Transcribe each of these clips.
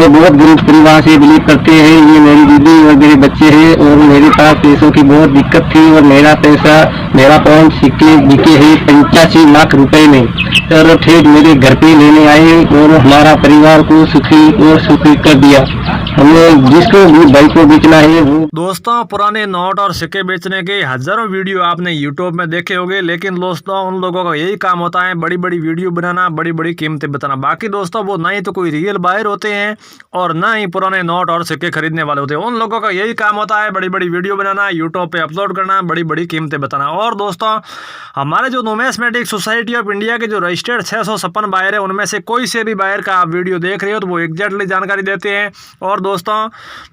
ये बहुत गरीब परिवार से बिलीव करते हैं। ये मेरी दीदी और मेरे बच्चे हैं और मेरे पास पैसों की बहुत दिक्कत थी और मेरा पाउंड सिक्के बिके हैं 85 लाख रुपए में। सर ठेठ मेरे घर पे लेने आए और हमारा परिवार को सुखी कर दिया। हमें जिसको भी भाई को बेचना है वो। दोस्तों, पुराने नोट और सिक्के बेचने के हजारों वीडियो आपने यूट्यूब में देखे होंगे, लेकिन दोस्तों उन लोगों का यही काम होता है बड़ी बड़ी वीडियो बनाना, बड़ी बड़ी कीमतें बताना। बाकी दोस्तों वो ना ही तो कोई रियल बायर होते हैं और ना ही पुराने नोट और सिक्के खरीदने वाले होते हैं। उन लोगों का यही काम होता है बड़ी बड़ी वीडियो बनाना, यूट्यूब पे अपलोड करना, बड़ी बड़ी कीमतें बताना। और दोस्तों हमारे जो नुमिस्मेटिक सोसाइटी ऑफ इंडिया के जो रजिस्टर्ड 656 बायर है, उनमें से कोई से भी बायर का आप वीडियो देख रहे हो तो वो एग्जैक्टली जानकारी देते हैं। और दोस्तों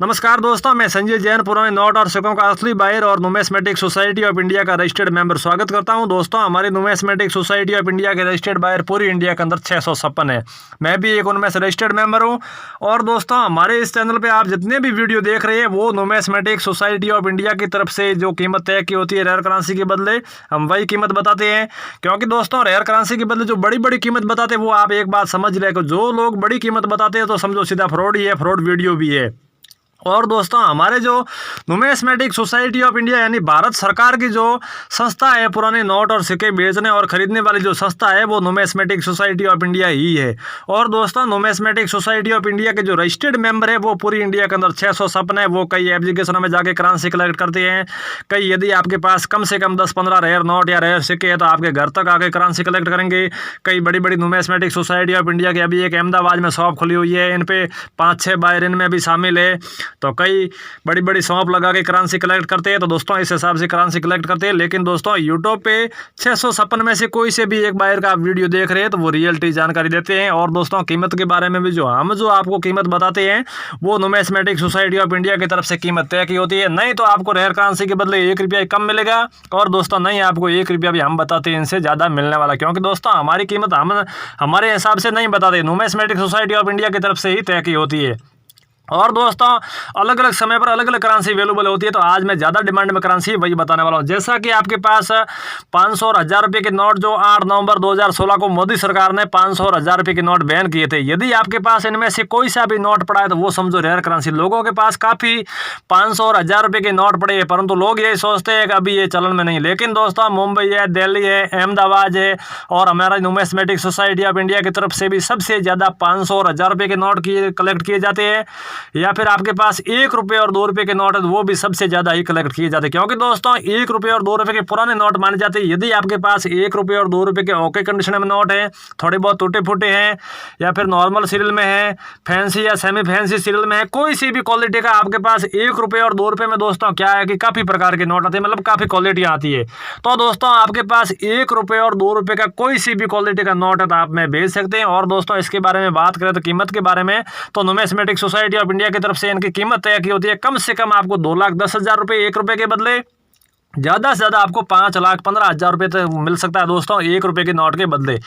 नमस्कार दोस्तों, मैं संजय जैन, पुराने नोट और सिक्कों का असली बायर और नुमिस्मेटिक सोसाइटी ऑफ इंडिया का रजिस्टर्ड मेंबर स्वागत करता हूं। दोस्तों हमारी नुमिस्मेटिक सोसाइटी ऑफ इंडिया के रजिस्टर्ड बायर पूरी इंडिया के अंदर 656 है। मैं भी एक उनमें से रजिस्टर्ड मेंबर हूं। और दोस्तों हमारे इस चैनल पे आप जितने भी वीडियो देख रहे हैं वो नुमिस्मेटिक सोसाइटी ऑफ इंडिया की तरफ से जो कीमत तय की होती है रेयर करेंसी के बदले, हम वही कीमत बताते हैं। क्योंकि दोस्तों रेयर करेंसी के बदले जो बड़ी बड़ी कीमत बताते हैं वो आप एक बात समझ रहे हो, जो लोग बड़ी कीमत बताते हैं तो समझो सीधा फ्रॉड ही है, फ्रॉड वीडियो भी है। और दोस्तों हमारे जो नुमिस्मेटिक सोसाइटी ऑफ इंडिया यानी भारत सरकार की जो संस्था है पुराने नोट और सिक्के बेचने और खरीदने वाली जो संस्था है वो नुमिस्मेटिक सोसाइटी ऑफ इंडिया ही है। और दोस्तों नुमिस्मेटिक सोसाइटी ऑफ इंडिया के जो रजिस्टर्ड मेंबर है वो पूरी इंडिया के अंदर 656 है। वो कई एप्लीकेशनों में जाके करेंसी कलेक्ट करते हैं। कई यदि आपके पास कम से कम 10-15 रेयर नोट या रेयर सिक्के है तो आपके घर तक आके करेंसी कलेक्ट करेंगे। कई बड़ी बड़ी नुमिस्मेटिक सोसाइटी ऑफ इंडिया की अभी एक अहमदाबाद में शॉप खुली हुई है, इन पे 5-6 बायर इनमें भी शामिल है। तो कई बड़ी बड़ी शॉप लगा के करेंसी कलेक्ट करते हैं। तो दोस्तों इस हिसाब से करेंसी कलेक्ट करते हैं। लेकिन दोस्तों यूट्यूब पे 656 में से कोई से भी एक बायर का आप वीडियो देख रहे हैं तो वो रियलिटी जानकारी देते हैं। और दोस्तों कीमत के बारे में भी जो आपको कीमत बताते हैं वो नुमिस्मेटिक सोसाइटी ऑफ इंडिया की तरफ से कीमत तय की होती है। नहीं तो आपको रेयर करेंसी के बदले 1 रुपया कम मिलेगा और दोस्तों नहीं आपको 1 रुपया भी हम बताते हैं इनसे ज़्यादा मिलने वाला। क्योंकि दोस्तों हमारी कीमत हम हमारे हिसाब से नहीं बताते, नुमिस्मेटिक सोसाइटी ऑफ इंडिया की तरफ से ही तय की होती है। और दोस्तों अलग अलग समय पर अलग अलग करेंसी अवेलेबल होती है। तो आज मैं ज़्यादा डिमांड में करेंसी वही बताने वाला हूँ। जैसा कि आपके पास 500 और 1000 रुपये के नोट जो 8 नवंबर 2016 को मोदी सरकार ने 500 और 1000 रुपये के नोट बैन किए थे, यदि आपके पास इनमें से कोई सा भी नोट पड़ा है तो वो समझो रेयर करेंसी। लोगों के पास काफ़ी 500 और 1000 रुपये के नोट पड़े हैं, परंतु लोग यही सोचते हैं कि अभी ये चलन में नहीं। लेकिन दोस्तों मुंबई है, दिल्ली है, अहमदाबाद है और हमारा नुमिस्मेटिक सोसाइटी ऑफ इंडिया की तरफ से भी सबसे ज़्यादा 500 और 1000 रुपये के नोट कलेक्ट किए जाते हैं। या फिर आपके पास 1 रुपये और 2 रुपये के नोट है वो भी सबसे ज़्यादा ही कलेक्ट किए जाते हैं। क्योंकि दोस्तों 1 रुपये और 2 रुपये के पुराने नोट माने जाते हैं। यदि आपके पास 1 रुपये और 2 रुपये के ओके कंडीशन में नोट है, थोड़े बहुत टूटे फूटे हैं या फिर नॉर्मल सीरियल में है, फैंसी या सेमी फैंसी सीरियल में है, कोई सी भी क्वालिटी का आपके पास 1 रुपये और 2 रुपये में दोस्तों क्या है कि काफ़ी प्रकार के नोट आते हैं, मतलब काफ़ी क्वालिटी आती है। तो दोस्तों आपके पास 1 रुपये और 2 रुपये का कोई सी भी क्वालिटी का नोट है तो आप में भेज सकते हैं। और दोस्तों इसके बारे में बात करें तो कीमत के बारे में तो नुमिस्मेटिक सोसाइटी ऑफ इंडिया की तरफ से इनकी कीमत तय की होती है कम से कम आपको 2,10,000 रुपये 1 रुपये के बदले, ज़्यादा से ज़्यादा आपको 5,15,000 रुपये तक मिल सकता है दोस्तों 1 रुपये के नोट के बदले।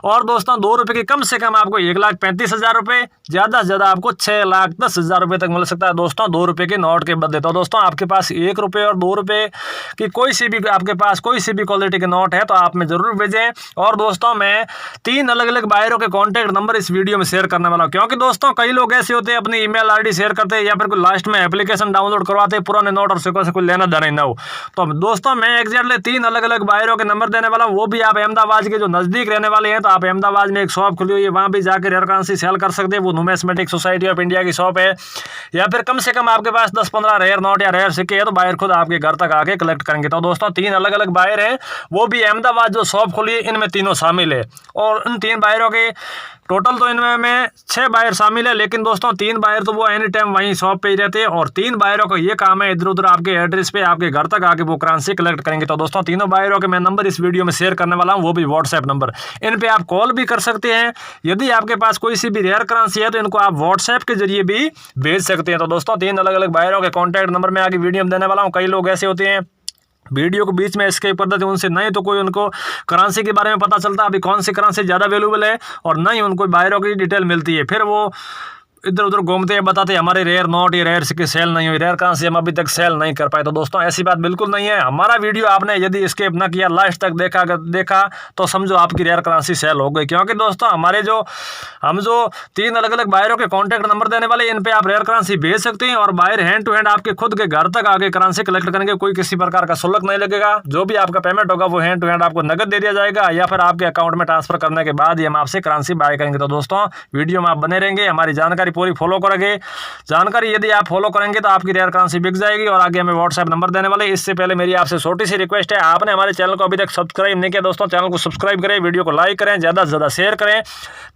और दोस्तों 2 रुपये के कम से कम आपको 1,35,000 रुपये, ज़्यादा से ज़्यादा आपको 6,10,000 रुपये तक मिल सकता है दोस्तों 2 रुपये के नोट के बदले। तो दोस्तों आपके पास 1 रुपये और 2 रुपये की कोई सी भी आपके पास कोई सी भी क्वालिटी के नोट है तो आप में ज़रूर भेजें। और दोस्तों मैं 3 अलग अलग बायरों के कॉन्टैक्ट नंबर इस वीडियो में शेयर करने वाला हूँ। क्योंकि दोस्तों कई लोग ऐसे होते हैं अपनी ईमेल आईडी शेयर करते हैं या फिर कोई लास्ट में एप्लीकेशन डाउनलोड करवाते हैं, पुराने नोट और सिक्कों से कोई लेना देना ही ना हो। तो दोस्तों मैं एग्जैक्टली 3 अलग अलग बायरों के नंबर देने वाला हूँ। वो भी आप अहमदाबाद के जो नज़दीक रहने वाले हैं तो आप अहमदाबाद में एक शॉप खुली हुई है, वहाँ भी जाकर रेयर करेंसी सेल कर सकते हैं। वो नुमिस्मेटिक सोसाइटी ऑफ इंडिया की शॉप है। या फिर कम से कम आपके पास 10-15 रेयर नोट या रेयर सिक्के है तो बायर खुद आपके घर तक आके कलेक्ट करेंगे। तो दोस्तों 3 अलग अलग बायर हैं, वो भी अहमदाबाद जो शॉप खुली है इनमें तीनों शामिल है। और इन 3 बायरों के टोटल तो इनमें 6 बायर शामिल है। लेकिन दोस्तों 3 बायर तो वो एनी टाइम वहीं शॉप पे ही रहते हैं और 3 बायरों का ये काम है इधर उधर आपके एड्रेस पे आपके घर तक आके वो करेंसी कलेक्ट करेंगे। तो दोस्तों तीनों बायरों के मैं नंबर इस वीडियो में शेयर करने वाला हूँ, वो भी व्हाट्सएप नंबर। इन पे आप कॉल भी कर सकते हैं। यदि आपके पास कोई सी भी रेयर करेंसी है तो इनको आप व्हाट्सएप के जरिए भी भेज सकते हैं। तो दोस्तों 3 अलग अलग बायरों के कॉन्टैक्ट नंबर मैं आगे वीडियो में देने वाला हूँ। कई लोग ऐसे होते हैं वीडियो को बीच में स्किप कर देते हैं, उनसे नहीं तो कोई उनको करेंसी के बारे में पता चलता है अभी कौन सी करेंसी ज़्यादा वैल्यूबल है और नहीं उनको बायरों की डिटेल मिलती है। फिर वो इधर उधर घूमते हैं, बताते हमारे रेयर नोट ये रेयर सिक्के सेल नहीं हुई, रेयर करेंसी हम अभी तक सेल नहीं कर पाए। तो दोस्तों ऐसी बात बिल्कुल नहीं है। हमारा वीडियो आपने यदि स्किप न किया, लास्ट तक देखा तो समझो आपकी रेयर करेंसी सेल हो गई। क्योंकि दोस्तों हम जो 3 अलग अलग बायरों के कॉन्टैक्ट नंबर देने वाले, इन पे आप रेयर करेंसी भेज सकते हैं और बायर हैंड टू हैंड आपके खुद के घर तक आगे करेंसी कलेक्ट करेंगे। कोई किसी प्रकार का शुल्क नहीं लगेगा। जो भी आपका पेमेंट होगा वो हैंड टू हैंड आपको नगद दे दिया जाएगा या फिर आपके अकाउंट में ट्रांसफर करने के बाद ही हम आपसे करेंसी बाय करेंगे। तो दोस्तों वीडियो में आप बने रहेंगे, हमारी जानकारी पूरी फॉलो करेंगे। जानकारी यदि आप फॉलो करेंगे तो आपकी रेयर करेंसी बिक जाएगी और आगे हमें व्हाट्सएप नंबर देने वाले। इससे पहले मेरी आपसे छोटी सी रिक्वेस्ट है, आपने हमारे चैनल को अभी तक सब्सक्राइब नहीं किया दोस्तों, चैनल को सब्सक्राइब करें, वीडियो को लाइक करें, ज़्यादा से ज़्यादा शेयर करें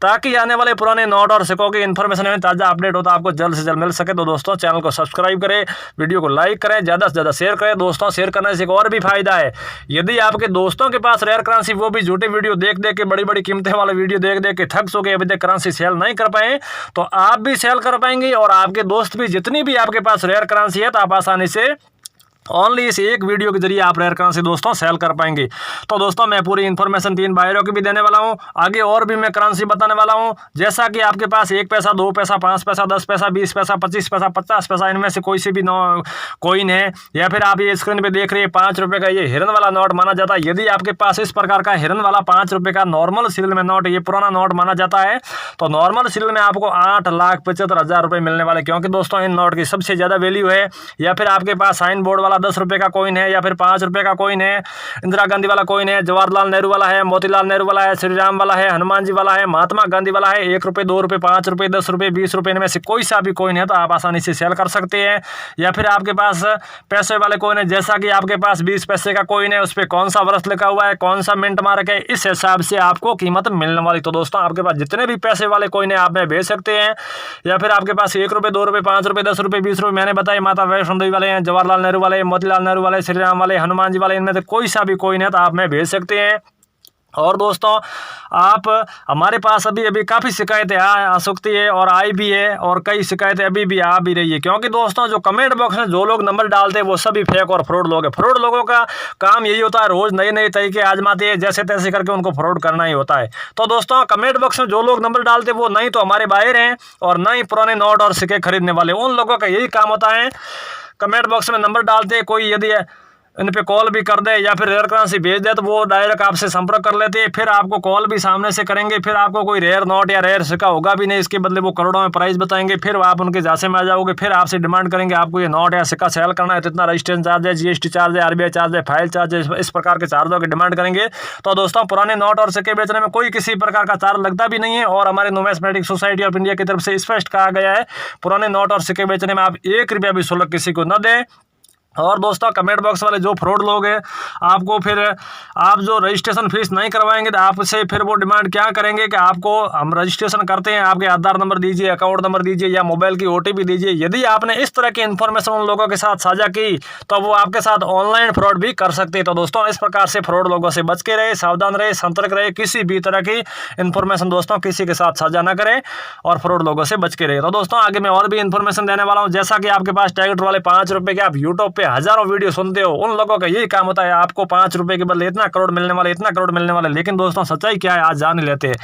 ताकि आने वाले पुराने नोट और सिक्कों की इन्फॉर्मेशन में ताज़ा अपडेट होता आपको जल्द से जल्द मिल सके। तो दोस्तों चैनल को सब्सक्राइब करें, वीडियो को लाइक करें, ज़्यादा से ज़्यादा शेयर करें। दोस्तों शेयर करने से एक और भी फायदा है, यदि आपके दोस्तों के पास रेयर करेंसी, वो भी झूठे वीडियो देख देख के, बड़ी बड़ी कीमतें वाले वीडियो देख देख के थक चुके, अभी तक करेंसी सेल नहीं कर पाए, तो आप भी सेल कर पाएंगे और आपके दोस्त भी, जितनी भी आपके पास रेयर करेंसी है, तो आप आसानी से ओनली इस एक वीडियो के जरिए आप रेयर करेंसी दोस्तों सेल कर पाएंगे। तो दोस्तों मैं पूरी इन्फॉर्मेशन 3 बायरों की भी देने वाला हूं, आगे और भी मैं करेंसी बताने वाला हूं। जैसा कि आपके पास 1 पैसा, 2 पैसा, 5 पैसा, 10 पैसा, 20 पैसा, 25 पैसा, 50 पैसा, इनमें से कोई सी भी कॉइन है, या फिर आप ये स्क्रीन पे देख रहे हैं 5 रुपये का ये हिरन वाला नोट माना जाता है। यदि आपके पास इस प्रकार का हिरन वाला 5 रुपये का नॉर्मल सीरियल में नोट, ये पुराना नोट माना जाता है, तो नॉर्मल सीरियल में आपको 8,75,000 रुपये मिलने वाले। क्योंकि दोस्तों इन नोट की सबसे ज़्यादा वैल्यू है। या फिर आपके पास साइन बोर्ड वाला 10 रुपये का कॉइन है, या फिर 5 रुपये का कॉइन है, इंदिरा गांधी वाला कॉइन है, जवाहरलाल नेहरू वाला है, मोतीलाल नेहरू वाला है, श्री राम वाला है, हनुमान जी वाला है, महात्मा गांधी वाला है, 1 रुपये, 2 रुपये, 5 रुपये, 10 रुपये, 20 रुपये, इनमें से कोई सा भी कॉइन है तो आप आसानी से सेल कर सकते हैं। या फिर आपके पास पैसे वाले कॉइन है, जैसा कि आपके पास 20 पैसे का कॉइन है, उस पर कौन सा वर्ष लिखा हुआ है, कौन सा मिंट मार्क है, इस हिसाब से आपको कीमत मिलने वाली। तो दोस्तों आपके पास जितने भी पैसे वाले कॉइन है आप में भेज सकते हैं। या फिर आपके पास 1 रुपये, 2 रुपये, 5 रुपये, 10 रुपये, 20 रुपये, मैंने बताया माता वैष्णो देवी वाले हैं, जवाहरलाल नेहरू वाले, मोतीलाल नेहरू वाले, श्री राम वाले, हनुमान जी वाले, इनमें से कोई सा भी कॉइन है तो आप में भेज सकते हैं। और दोस्तों आप हमारे पास अभी काफ़ी शिकायतें आ सकती है और आई भी है, और कई शिकायतें अभी भी आ भी रही है। क्योंकि दोस्तों जो कमेंट बॉक्स में जो लोग नंबर डालते हैं वो सभी फेक और फ्रॉड लोग हैं। फ्रॉड लोगों का काम यही होता है, रोज़ नए नए तरीके आजमाते हैं, जैसे तैसे करके उनको फ्रॉड करना ही होता है। तो दोस्तों कमेंट बॉक्स में जो लोग नंबर डालते हैं वो नहीं तो हमारे बायर हैं और ना ही पुराने नोट और सिक्के खरीदने वाले। उन लोगों का यही काम होता है, कमेंट बॉक्स में नंबर डालते हैं, कोई यदि इन पे कॉल भी कर दे या फिर रेयर करेंसी भेज दे तो वो डायरेक्ट आपसे संपर्क कर लेते हैं। फिर आपको कॉल भी सामने से करेंगे, फिर आपको कोई रेयर नोट या रेयर सिक्का होगा भी नहीं, इसके बदले वो करोड़ों में प्राइस बताएंगे। फिर आप उनके झांसे में आ जाओगे, फिर आपसे डिमांड करेंगे आपको ये नोट या सिक्का सेल करना है तो इतना रजिस्ट्रेशन चार्ज है, GST चार्ज है, RBI चार्ज है, फाइल चार्ज है, इस प्रकार के चार्जों की डिमांड करेंगे। तो दोस्तों पुराने नोट और सिक्के बेचने में कोई किसी प्रकार का चार्ज लगता भी नहीं है और हमारे नुमिस्मेटिक सोसाइटी ऑफ इंडिया की तरफ से स्पष्ट कहा गया है, पुराने नोट और सिक्के बेचने में आप 1 रुपया भी शुल्क किसी को न दें। और दोस्तों कमेंट बॉक्स वाले जो फ्रॉड लोग हैं, आपको फिर आप जो रजिस्ट्रेशन फीस नहीं करवाएंगे तो आपसे फिर वो डिमांड क्या करेंगे कि आपको हम रजिस्ट्रेशन करते हैं, आपके आधार नंबर दीजिए, अकाउंट नंबर दीजिए या मोबाइल की OTP दीजिए। यदि आपने इस तरह की इन्फॉर्मेशन उन लोगों के साथ साझा की तो वो आपके साथ ऑनलाइन फ्रॉड भी कर सकते हैं। तो दोस्तों इस प्रकार से फ्रॉड लोगों से बच के रहे, सावधान रहे, सतर्क रहे, किसी भी तरह की इन्फॉर्मेशन दोस्तों किसी के साथ साझा ना करें और फ्रॉड लोगों से बच के रहे। तो दोस्तों आगे मैं और भी इन्फॉर्मेशन देने वाला हूँ। जैसा कि आपके पास टैगेट वाले 5 रुपये के आप यूट्यूब पे हजारों वीडियो सुनते हो, उन लोगों का यही काम होता है आपको 5 रुपए के बदले इतना करोड़ मिलने वाले, इतना करोड़ मिलने वाले। लेकिन दोस्तों सच्चाई क्या है आज जान लेते हैं।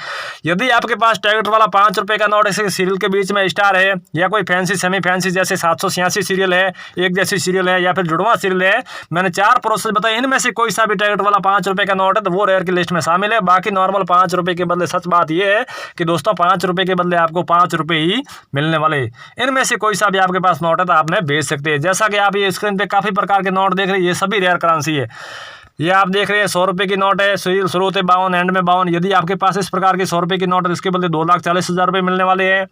यदि आपके पास टैगेट वाला 5 रुपए का नोट ऐसे सीरियल के बीच में स्टार है या कोई फैंसी सेमी फैंसी जैसे 786 सीरियल है, एक जैसी सीरियल है या फिर जुड़वा सीरियल है, मैंने 4 प्रोसेस बताए, इनमें से कोई सा भी टैगेट वाला 5 रुपए का नोट है तो वो रेयर की लिस्ट में शामिल है। बाकी नॉर्मल 5 रुपए के बदले सच बात यह है कि दोस्तों 5 रुपए के बदले आपको 5 रुपए ही मिलने वाले। इनमें से कोई सा भी आपके पास नोट है तो आपने भेज सकते हैं। जैसा कि आप ये स्क्रीन पे काफी प्रकार के नोट देख रहे हैं, ये सभी रेयर करेंसी है। ये आप देख रहे हैं 100 रुपये की नोट है, शुरू होते 52 एंड में 52। यदि आपके पास इस प्रकार की 100 रुपये की नोट है, इसके बदले 2,40,000 रुपये मिलने वाले हैं।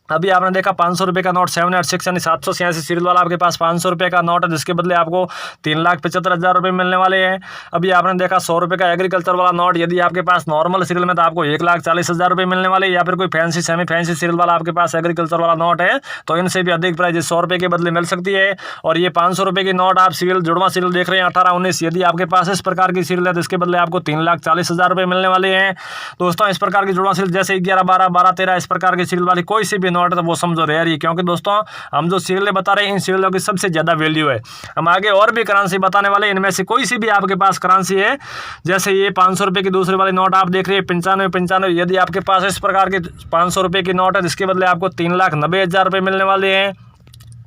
अभी आपने देखा 500 रुपये का नोट 786 यानी 786 सीरियल वाला आपके पास 500 रुपये का नोट है, जिसके बदले आपको 3,75,000 रुपये मिलने वाले हैं। अभी आपने देखा 100 रुपये का एग्रीकल्चर वाला नोट, यदि आपके पास नॉर्मल सीरियल में तो आपको 1,40,000 रुपये मिलने वाले, या फिर कोई फैंसी सेमी फैंसी सीरियल वाला आपके पास एग्रीकल्चर वाला नोट है तो इनसे भी अधिक प्राइस 100 रुपये के बदले मिल सकती है। और ये 500 रुपये की नोट आप सीरियल जुड़वा सीरियल देख रहे हैं 18-19, यदि आपके पास इस प्रकार की सीरियल है तो इसके बदले आपको 3,40,000 रुपये मिलने वाले हैं। दोस्तों इस प्रकार की जुड़वा सीरियल जैसे 11-12, 12-13 इस प्रकार की सीरियल वाली कोई सी भी नोट है तो वो समझो रेयर ही, क्योंकि दोस्तों हम जो सीरियल बता रहे हैं इन सीरियलों की सबसे ज़्यादा वैल्यू है। हम आगे और भी करेंसी बताने वाले, इनमें से कोई सी भी आपके पास करेंसी है, जैसे ये 500 रुपये की दूसरे वाली नोट आप देख रहे हैं 95, यदि आपके पास इस प्रकार के 500 रुपये की नोट है जिसके बदले आपको 3,90,000 रुपये मिलने वाले हैं।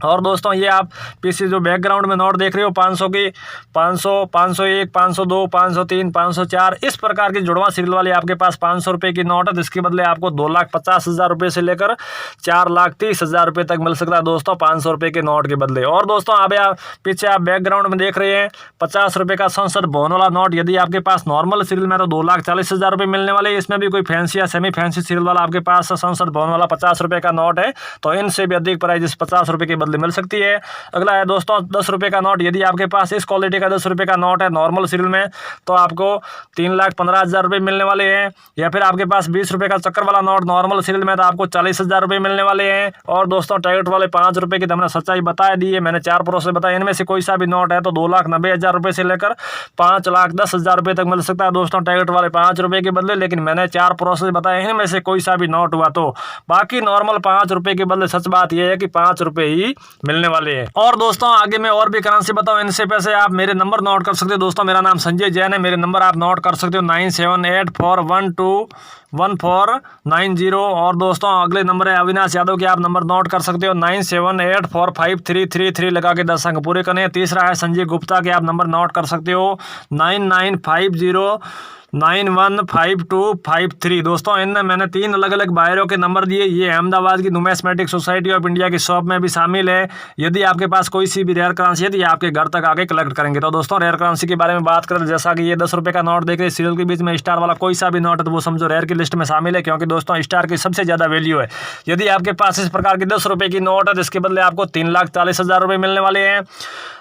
और दोस्तों ये आप पीछे जो बैकग्राउंड में नोट देख रहे हो 500 की, 500, 501, 502, 503, 504 इस प्रकार की जुड़वा सीरियल वाली आपके पास 500 रुपये की नोट है जिसके बदले आपको 2,50,000 रुपये से लेकर 4,30,000 रुपये तक मिल सकता है दोस्तों 500 रुपये के नोट के बदले। और दोस्तों अब आप पीछे आप बैकग्राउंड में देख रहे हैं 50 रुपये का संसद भवन वाला नोट, यदि आपके पास नॉर्मल सीरियल में तो 2,40,000 रुपये मिलने वाले। इसमें भी कोई फैंसी या सेमी फैंसी सीरियल वाला आपके पास संसद भवन वाला 50 रुपये का नोट है तो इनसे भी अधिक प्राइस इस 50 रुपये के बदले मिल सकती है। अगला है दोस्तों 10 रुपये का नोट, यदि आपके पास इस क्वालिटी का 10 रुपये का नोट है नॉर्मल सीरियल में तो आपको 3,15,000 रुपये मिलने वाले हैं। या फिर आपके पास 20 रुपये का चक्कर वाला नोट नॉर्मल सीरियल में तो आपको 40,000 रुपये मिलने वाले हैं। और दोस्तों टैगेट वाले 5 रुपये की तो हमने सच्चाई बता दी है, मैंने 4 प्रोसेस बताया, इनमें से कोई सा भी नोट है तो 2,90,000 रुपये से लेकर 5,10,000 रुपये तक मिल सकता है दोस्तों टैगेट वाले 5 रुपये के बदले। लेकिन मैंने 4 प्रोसेस बताए, इनमें से कोई सा भी नोट हुआ तो बाकी नॉर्मल 5 रुपये के बदले सच बात यह है कि 5 रुपये ही मिलने वाले हैं। और दोस्तों आगे मैं और भी करेंसी बताऊं, इनसे पैसे आप मेरे नंबर नोट कर सकते हो दोस्तों। मेरा नाम संजय जैन है, मेरे नंबर आप नोट कर सकते हो 9784121490। और दोस्तों अगले नंबर है अविनाश यादव के, आप नंबर नोट कर सकते हो 97845333 लगा के 10 अंक पूरे करने। तीसरा है संजय गुप्ता के, आप नंबर नोट कर सकते हो 9950915253। दोस्तों इनमें मैंने 3 अलग अलग बायरों के नंबर दिए, ये अहमदाबाद की नुमिस्मेटिक सोसाइटी ऑफ इंडिया की शॉप में भी शामिल है। यदि आपके पास कोई सी भी रेयर करेंसी है तो ये आपके घर तक आके कलेक्ट करेंगे। तो दोस्तों रेयर करेंसी के बारे में बात करें, जैसा कि ये 10 रुपये का नोट देख रहे हैं सीरियल के बीच में स्टार वाला कोई सा भी नोट है तो वो समझो रेयर की लिस्ट में शामिल है, क्योंकि दोस्तों स्टार की सबसे ज़्यादा वैल्यू है। यदि आपके पास इस प्रकार की 10 रुपये की नोट है जिसके बदले आपको 3,40,000 रुपये मिलने वाले हैं।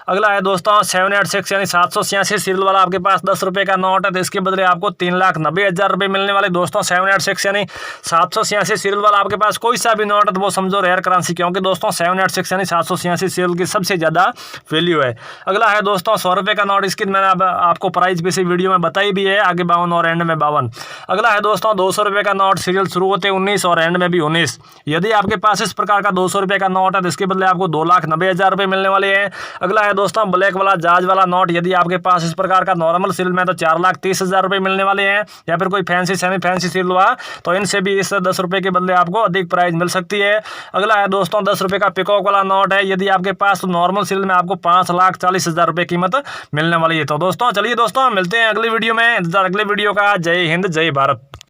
अगला है दोस्तों 786 यानी 786 सीरियल वाला आपके पास 10 रुपये का नोट है तो इसके बदले आपको 3,90,000 रुपये मिलने वाले। दोस्तों 786 यानी 786 सीरियल वाला आपके पास कोई सा भी नोट है तो वो समझो रेयर करेंसी, क्योंकि दोस्तों 786 यानी 786 सीरियल की सबसे ज़्यादा वैल्यू है। अगला है दोस्तों 100 रुपये का नोट, इसकी मैंने आपको प्राइस भी वीडियो में बताई भी है, आगे 52 और एंड में 52। अगला है दोस्तों 200 रुपये का नोट, सीरियल शुरू होते 19 और एंड में भी 19। यदि आपके पास इस प्रकार का 200 रुपये का नोट है तो इसके बदले आपको 2,90,000 रुपये मिलने वाले हैं। अगला है दोस्तों ब्लैक वाला जाज वाला नोट, यदि आपके पास इस प्रकार का नॉर्मल सीरियल में तो 4,30,000 रुपये मिलने वाले हैं। या फिर कोई फैंसी सेमी फैंसी सीरियल हुआ तो इनसे भी इस 10 रुपये के बदले आपको अधिक प्राइस मिल सकती है। अगला है दोस्तों 10 रुपये का पिकॉक वाला नोट है, यदि आपके पास नॉर्मल सीरियल में आपको 5,40,000 रुपये कीमत मिलने वाली है। तो दोस्तों चलिए दोस्तों मिलते हैं अगली वीडियो में, अगले वीडियो का। जय हिंद जय भारत।